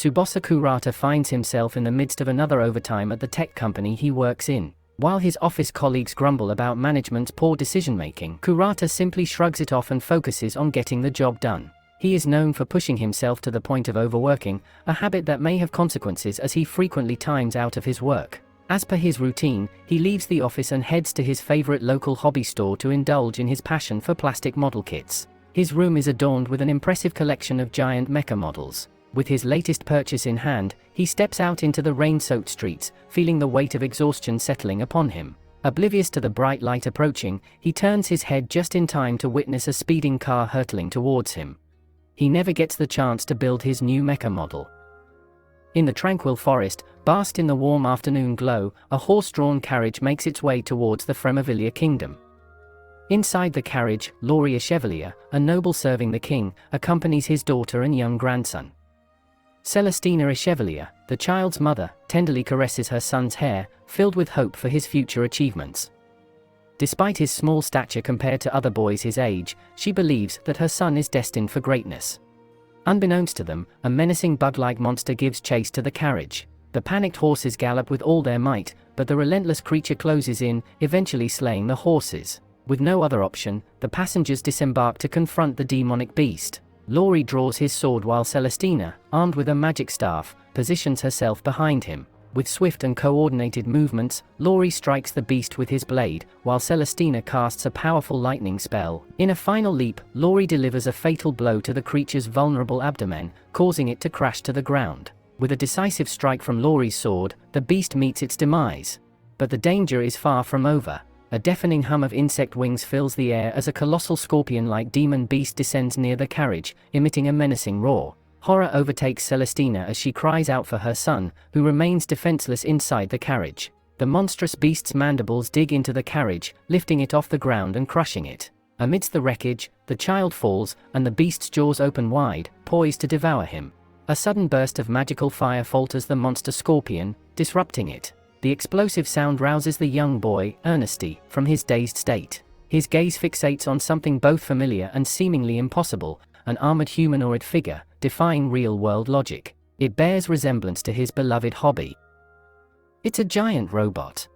Tsubasa Kurata finds himself in the midst of another overtime at the tech company he works in. While his office colleagues grumble about management's poor decision-making, Kurata simply shrugs it off and focuses on getting the job done. He is known for pushing himself to the point of overworking, a habit that may have consequences as he frequently times out of his work. As per his routine, he leaves the office and heads to his favorite local hobby store to indulge in his passion for plastic model kits. His room is adorned with an impressive collection of giant mecha models. With his latest purchase in hand, he steps out into the rain-soaked streets, feeling the weight of exhaustion settling upon him. Oblivious to the bright light approaching, he turns his head just in time to witness a speeding car hurtling towards him. He never gets the chance to build his new mecha model. In the tranquil forest, basked in the warm afternoon glow, a horse-drawn carriage makes its way towards the Fremavilla kingdom. Inside the carriage, Laurie Chevalier, a noble serving the king, accompanies his daughter and young grandson. Celestina Chevalier, the child's mother, tenderly caresses her son's hair, filled with hope for his future achievements. Despite his small stature compared to other boys his age, she believes that her son is destined for greatness. Unbeknownst to them, a menacing bug-like monster gives chase to the carriage. The panicked horses gallop with all their might, but the relentless creature closes in, eventually slaying the horses. With no other option, the passengers disembark to confront the demonic beast. Laurie draws his sword while Celestina, armed with a magic staff, positions herself behind him. With swift and coordinated movements, Laurie strikes the beast with his blade, while Celestina casts a powerful lightning spell. In a final leap, Laurie delivers a fatal blow to the creature's vulnerable abdomen, causing it to crash to the ground. With a decisive strike from Laurie's sword, the beast meets its demise. But the danger is far from over. A deafening hum of insect wings fills the air as a colossal scorpion-like demon beast descends near the carriage, emitting a menacing roar. Horror overtakes Celestina as she cries out for her son, who remains defenseless inside the carriage. The monstrous beast's mandibles dig into the carriage, lifting it off the ground and crushing it. Amidst the wreckage, the child falls, and the beast's jaws open wide, poised to devour him. A sudden burst of magical fire falters the monster scorpion, disrupting it. The explosive sound rouses the young boy, Ernesty, from his dazed state. His gaze fixates on something both familiar and seemingly impossible, an armored humanoid figure, defying real-world logic. It bears resemblance to his beloved hobby. It's a giant robot.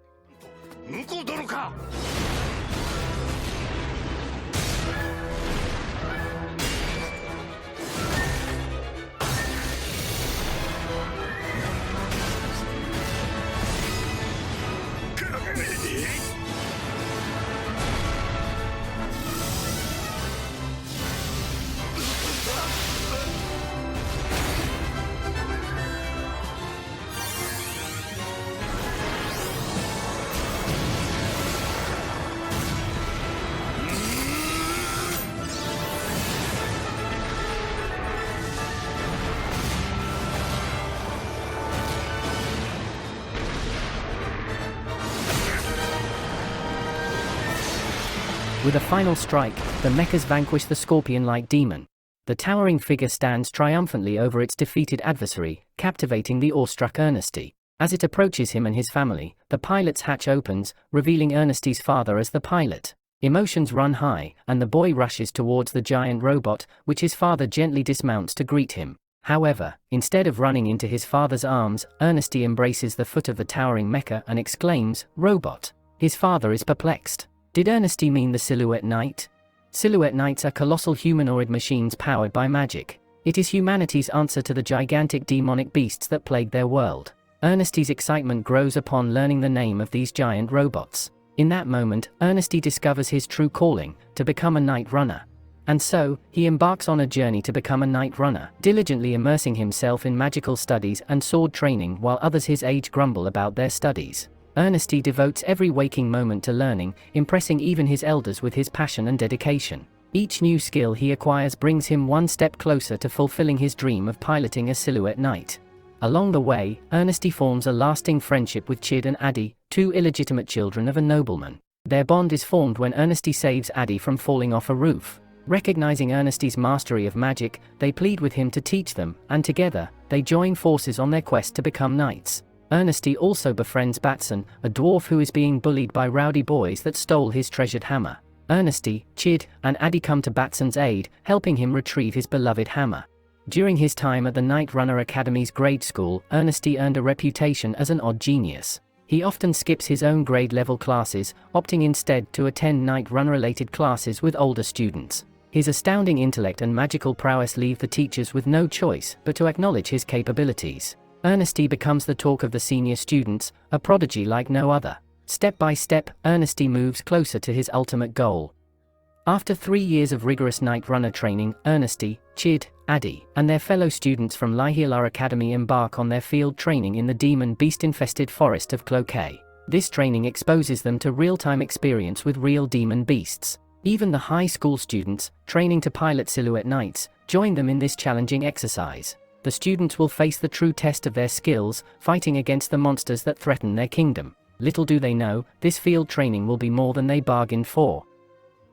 With a final strike, the mechas vanquish the scorpion-like demon. The towering figure stands triumphantly over its defeated adversary, captivating the awestruck Ernesty. As it approaches him and his family, the pilot's hatch opens, revealing Ernesty's father as the pilot. Emotions run high, and the boy rushes towards the giant robot, which his father gently dismounts to greet him. However, instead of running into his father's arms, Ernesty embraces the foot of the towering mecha and exclaims, "Robot." His father is perplexed. Did Ernesty mean the Silhouette Knight? Silhouette Knights are colossal humanoid machines powered by magic. It is humanity's answer to the gigantic demonic beasts that plague their world. Ernesty's excitement grows upon learning the name of these giant robots. In that moment, Ernesty discovers his true calling, to become a Knight Runner. And so, he embarks on a journey to become a Knight Runner, diligently immersing himself in magical studies and sword training while others his age grumble about their studies. Ernesty devotes every waking moment to learning, impressing even his elders with his passion and dedication. Each new skill he acquires brings him one step closer to fulfilling his dream of piloting a Silhouette Knight. Along the way, Ernesty forms a lasting friendship with Chid and Addie, two illegitimate children of a nobleman. Their bond is formed when Ernesty saves Addie from falling off a roof. Recognizing Ernesty's mastery of magic, they plead with him to teach them, and together, they join forces on their quest to become knights. Ernesty also befriends Batson, a dwarf who is being bullied by rowdy boys that stole his treasured hammer. Ernesty, Chid, and Addie come to Batson's aid, helping him retrieve his beloved hammer. During his time at the Night Runner Academy's grade school, Ernesty earned a reputation as an odd genius. He often skips his own grade-level classes, opting instead to attend Night Runner-related classes with older students. His astounding intellect and magical prowess leave the teachers with no choice but to acknowledge his capabilities. Ernesty becomes the talk of the senior students, a prodigy like no other. Step by step, Ernesty moves closer to his ultimate goal. After 3 years of rigorous Night Runner training, Ernesty, Chid, Addy, and their fellow students from Lihilar Academy embark on their field training in the demon beast-infested forest of Cloquet. This training exposes them to real-time experience with real demon beasts. Even the high school students, training to pilot Silhouette Knights, join them in this challenging exercise. The students will face the true test of their skills, fighting against the monsters that threaten their kingdom. Little do they know, this field training will be more than they bargained for.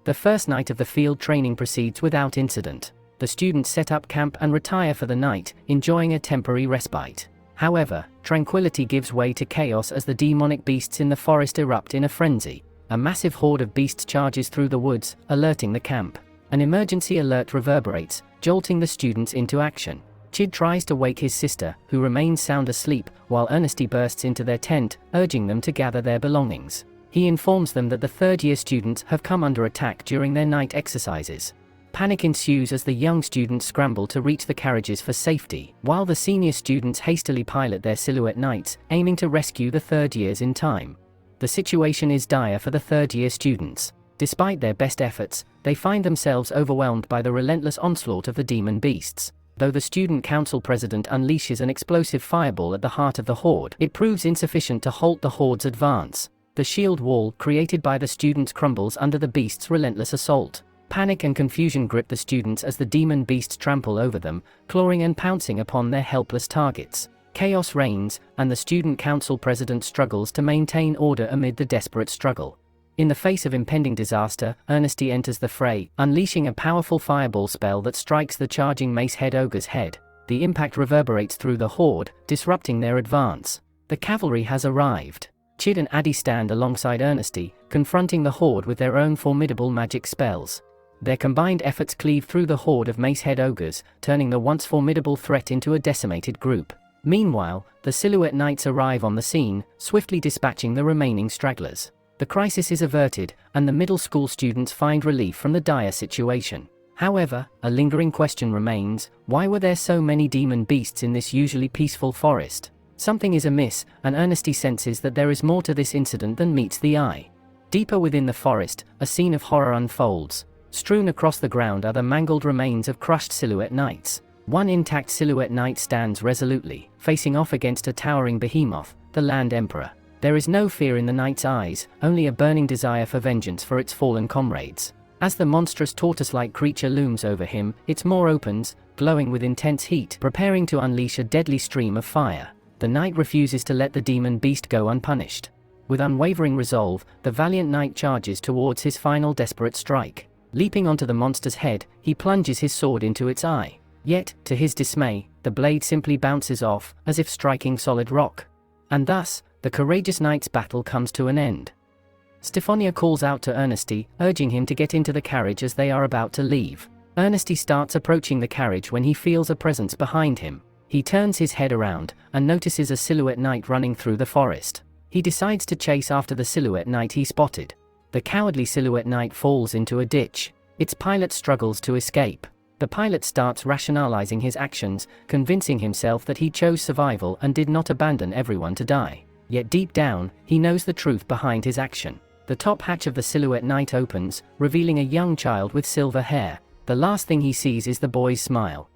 The first night of the field training proceeds without incident. The students set up camp and retire for the night, enjoying a temporary respite. However, tranquility gives way to chaos as the demonic beasts in the forest erupt in a frenzy. A massive horde of beasts charges through the woods, alerting the camp. An emergency alert reverberates, jolting the students into action. Chid tries to wake his sister, who remains sound asleep, while Ernesty bursts into their tent, urging them to gather their belongings. He informs them that the third-year students have come under attack during their night exercises. Panic ensues as the young students scramble to reach the carriages for safety, while the senior students hastily pilot their Silhouette Knights, aiming to rescue the third years in time. The situation is dire for the third-year students. Despite their best efforts, they find themselves overwhelmed by the relentless onslaught of the demon beasts. Though the student council president unleashes an explosive fireball at the heart of the horde, it proves insufficient to halt the horde's advance. The shield wall created by the students crumbles under the beast's relentless assault. Panic and confusion grip the students as the demon beasts trample over them, clawing and pouncing upon their helpless targets. Chaos reigns, and the student council president struggles to maintain order amid the desperate struggle. In the face of impending disaster, Ernesty enters the fray, unleashing a powerful fireball spell that strikes the charging Macehead Ogre's head. The impact reverberates through the horde, disrupting their advance. The cavalry has arrived. Chid and Addy stand alongside Ernesty, confronting the horde with their own formidable magic spells. Their combined efforts cleave through the horde of Macehead Ogres, turning the once formidable threat into a decimated group. Meanwhile, the Silhouette Knights arrive on the scene, swiftly dispatching the remaining stragglers. The crisis is averted, and the middle school students find relief from the dire situation. However, a lingering question remains: why were there so many demon beasts in this usually peaceful forest? Something is amiss, and Ernesty senses that there is more to this incident than meets the eye. Deeper within the forest, a scene of horror unfolds. Strewn across the ground are the mangled remains of crushed Silhouette Knights. One intact Silhouette Knight stands resolutely, facing off against a towering behemoth, the Land Emperor. There is no fear in the knight's eyes, only a burning desire for vengeance for its fallen comrades. As the monstrous tortoise-like creature looms over him, its maw opens, glowing with intense heat, preparing to unleash a deadly stream of fire. The knight refuses to let the demon beast go unpunished. With unwavering resolve, the valiant knight charges towards his final desperate strike. Leaping onto the monster's head, he plunges his sword into its eye. Yet, to his dismay, the blade simply bounces off, as if striking solid rock. And thus, the courageous knight's battle comes to an end. Stephonia calls out to Ernesty, urging him to get into the carriage as they are about to leave. Ernesty starts approaching the carriage when he feels a presence behind him. He turns his head around, and notices a Silhouette Knight running through the forest. He decides to chase after the Silhouette Knight he spotted. The cowardly Silhouette Knight falls into a ditch. Its pilot struggles to escape. The pilot starts rationalizing his actions, convincing himself that he chose survival and did not abandon everyone to die. Yet deep down, he knows the truth behind his action. The top hatch of the Silhouette Knight opens, revealing a young child with silver hair. The last thing he sees is the boy's smile.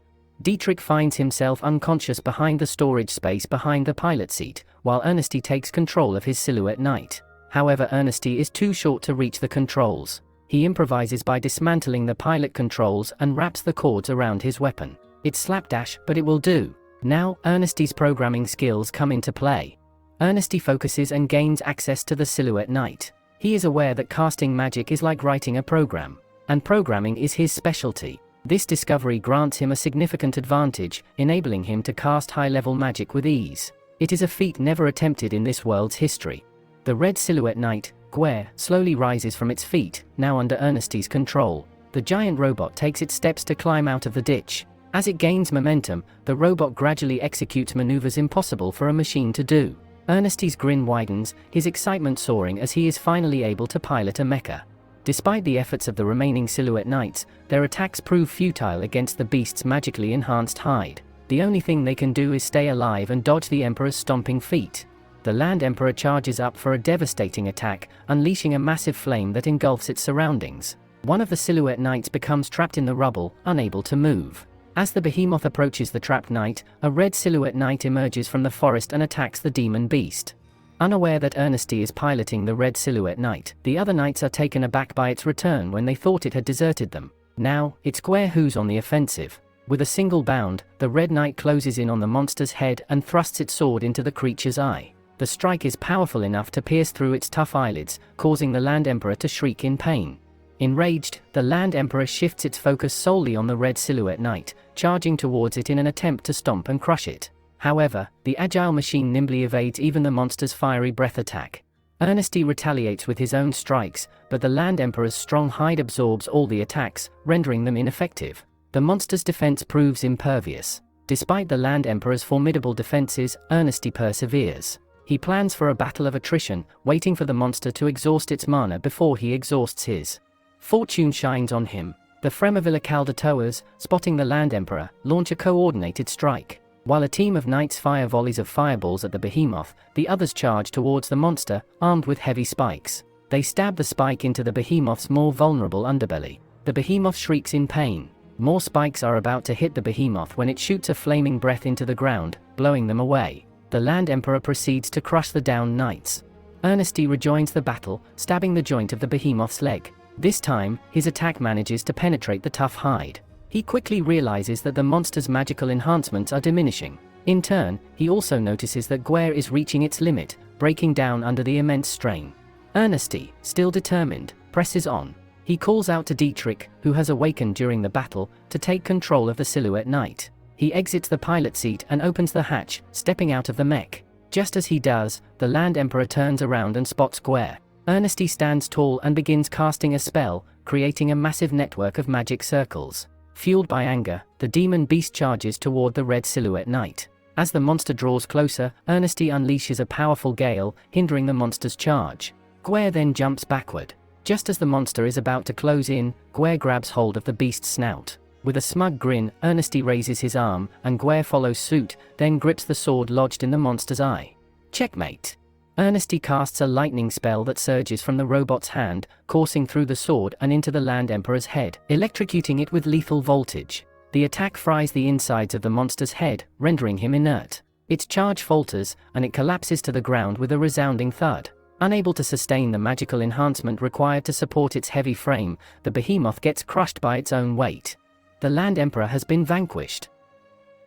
Dietrich finds himself unconscious behind the storage space behind the pilot seat, while Ernesty takes control of his Silhouette Knight. However, Ernesty is too short to reach the controls. He improvises by dismantling the pilot controls and wraps the cords around his weapon. It's slapdash, but it will do. Now, Ernesty's programming skills come into play. Ernesty focuses and gains access to the Silhouette Knight. He is aware that casting magic is like writing a program, and programming is his specialty. This discovery grants him a significant advantage, enabling him to cast high-level magic with ease. It is a feat never attempted in this world's history. The red Silhouette Knight, Guerre, slowly rises from its feet, now under Ernesty's control. The giant robot takes its steps to climb out of the ditch. As it gains momentum, the robot gradually executes maneuvers impossible for a machine to do. Ernesty's grin widens, his excitement soaring as he is finally able to pilot a mecha. Despite the efforts of the remaining Silhouette Knights, their attacks prove futile against the beast's magically enhanced hide. The only thing they can do is stay alive and dodge the Emperor's stomping feet. The Land Emperor charges up for a devastating attack, unleashing a massive flame that engulfs its surroundings. One of the Silhouette Knights becomes trapped in the rubble, unable to move. As the behemoth approaches the trapped knight, a red Silhouette Knight emerges from the forest and attacks the demon beast. Unaware that Ernesty is piloting the red Silhouette Knight, the other knights are taken aback by its return when they thought it had deserted them. Now, it's Square who's on the offensive. With a single bound, the red knight closes in on the monster's head and thrusts its sword into the creature's eye. The strike is powerful enough to pierce through its tough eyelids, causing the Land Emperor to shriek in pain. Enraged, the Land Emperor shifts its focus solely on the red Silhouette Knight, charging towards it in an attempt to stomp and crush it. However, the agile machine nimbly evades even the monster's fiery breath attack. Ernesty retaliates with his own strikes, but the Land Emperor's strong hide absorbs all the attacks, rendering them ineffective. The monster's defense proves impervious. Despite the Land Emperor's formidable defenses, Ernesty perseveres. He plans for a battle of attrition, waiting for the monster to exhaust its mana before he exhausts his. Fortune shines on him. The Fremavilla Caldatoas, spotting the Land Emperor, launch a coordinated strike. While a team of knights fire volleys of fireballs at the behemoth, the others charge towards the monster, armed with heavy spikes. They stab the spike into the behemoth's more vulnerable underbelly. The behemoth shrieks in pain. More spikes are about to hit the behemoth when it shoots a flaming breath into the ground, blowing them away. The Land Emperor proceeds to crush the downed knights. Ernesty rejoins the battle, stabbing the joint of the behemoth's leg. This time, his attack manages to penetrate the tough hide. He quickly realizes that the monster's magical enhancements are diminishing. In turn, he also notices that Guerre is reaching its limit, breaking down under the immense strain. Ernesty, still determined, presses on. He calls out to Dietrich, who has awakened during the battle, to take control of the Silhouette Knight. He exits the pilot seat and opens the hatch, stepping out of the mech. Just as he does, the Land Emperor turns around and spots Guerre. Ernesty stands tall and begins casting a spell, creating a massive network of magic circles. Fueled by anger, the demon beast charges toward the red Silhouette Knight. As the monster draws closer, Ernesty unleashes a powerful gale, hindering the monster's charge. Guerre then jumps backward. Just as the monster is about to close in, Guerre grabs hold of the beast's snout. With a smug grin, Ernesty raises his arm, and Guerre follows suit, then grips the sword lodged in the monster's eye. Checkmate. Ernesty casts a lightning spell that surges from the robot's hand, coursing through the sword and into the Land Emperor's head, electrocuting it with lethal voltage. The attack fries the insides of the monster's head, rendering him inert. Its charge falters, and it collapses to the ground with a resounding thud. Unable to sustain the magical enhancement required to support its heavy frame, the behemoth gets crushed by its own weight. The Land Emperor has been vanquished.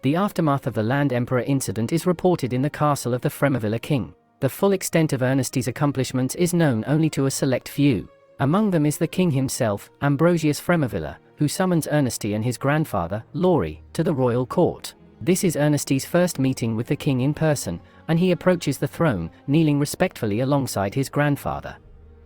The aftermath of the Land Emperor incident is reported in the castle of the Fremavilla King. The full extent of Ernesty's accomplishments is known only to a select few. Among them is the king himself, Ambrosius Fremavilla, who summons Ernesty and his grandfather, Laurie, to the royal court. This is Ernesty's first meeting with the king in person, and he approaches the throne, kneeling respectfully alongside his grandfather.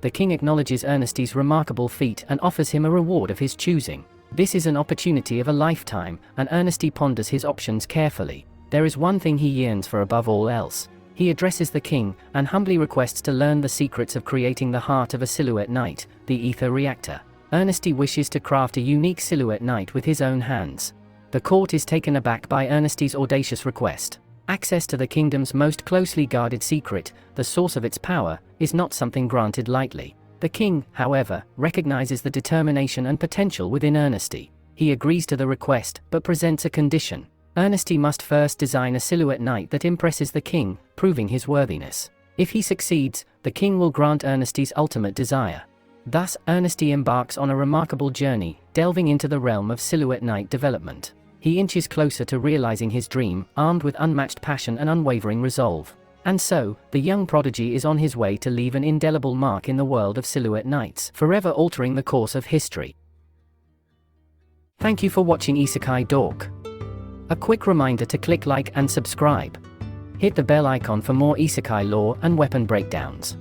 The king acknowledges Ernesty's remarkable feat and offers him a reward of his choosing. This is an opportunity of a lifetime, and Ernesty ponders his options carefully. There is one thing he yearns for above all else. He addresses the king, and humbly requests to learn the secrets of creating the heart of a Silhouette Knight, the ether reactor. Ernesty wishes to craft a unique Silhouette Knight with his own hands. The court is taken aback by Ernesty's audacious request. Access to the kingdom's most closely guarded secret, the source of its power, is not something granted lightly. The king, however, recognizes the determination and potential within Ernesty. He agrees to the request, but presents a condition. Ernesty must first design a Silhouette Knight that impresses the king, proving his worthiness. If he succeeds, the king will grant Ernesty's ultimate desire. Thus, Ernesty embarks on a remarkable journey, delving into the realm of Silhouette Knight development. He inches closer to realizing his dream, armed with unmatched passion and unwavering resolve. And so, the young prodigy is on his way to leave an indelible mark in the world of Silhouette Knights, forever altering the course of history. Thank you for watching Isekai Dork. A quick reminder to click like and subscribe. Hit the bell icon for more isekai lore and weapon breakdowns.